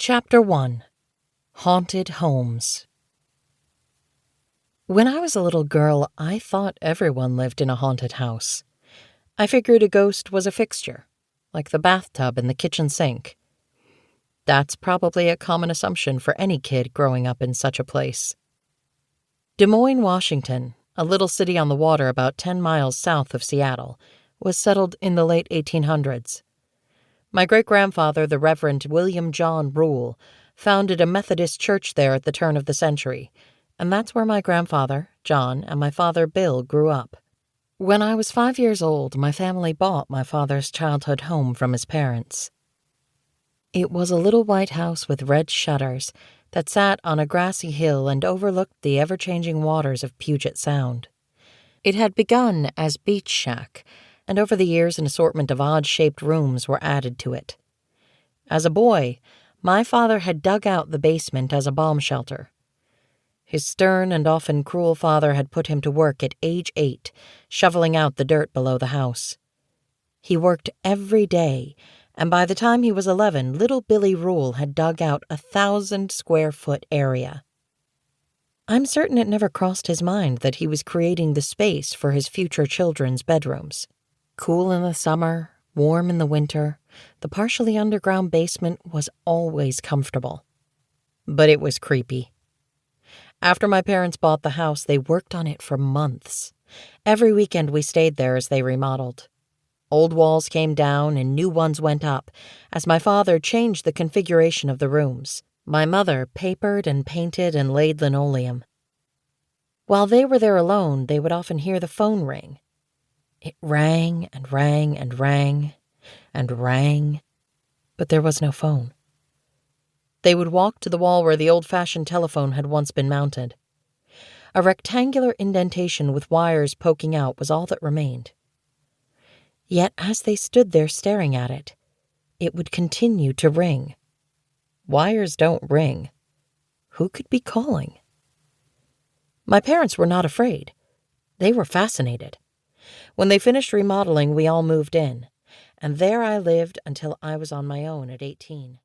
Chapter 1. Haunted Homes. When I was a little girl, I thought everyone lived in a haunted house. I figured a ghost was a fixture, like the bathtub and the kitchen sink. That's probably a common assumption for any kid growing up in such a place. Des Moines, Washington, a little city on the water about 10 miles south of Seattle, was settled in the late 1800s. My great-grandfather, the Reverend William John Rule, founded a Methodist church there at the turn of the century, and that's where my grandfather, John, and my father, Bill, grew up. When I was 5 years old, my family bought my father's childhood home from his parents. It was a little white house with red shutters that sat on a grassy hill and overlooked the ever-changing waters of Puget Sound. It had begun as beach shack, and over the years an assortment of odd-shaped rooms were added to it. As a boy, my father had dug out the basement as a bomb shelter. His stern and often cruel father had put him to work at age 8, shoveling out the dirt below the house. He worked every day, and by the time he was 11, little Billy Rule had dug out 1,000-square-foot area. I'm certain it never crossed his mind that he was creating the space for his future children's bedrooms. Cool in the summer, warm in the winter, the partially underground basement was always comfortable. But it was creepy. After my parents bought the house, they worked on it for months. Every weekend we stayed there as they remodeled. Old walls came down and new ones went up, as my father changed the configuration of the rooms. My mother papered and painted and laid linoleum. While they were there alone, they would often hear the phone ring. It rang and rang and rang and rang, but there was no phone. They would walk to the wall where the old-fashioned telephone had once been mounted. A rectangular indentation with wires poking out was all that remained. Yet as they stood there staring at it, it would continue to ring. Wires don't ring. Who could be calling? My parents were not afraid. They were fascinated. When they finished remodeling, we all moved in, and there I lived until I was on my own at 18.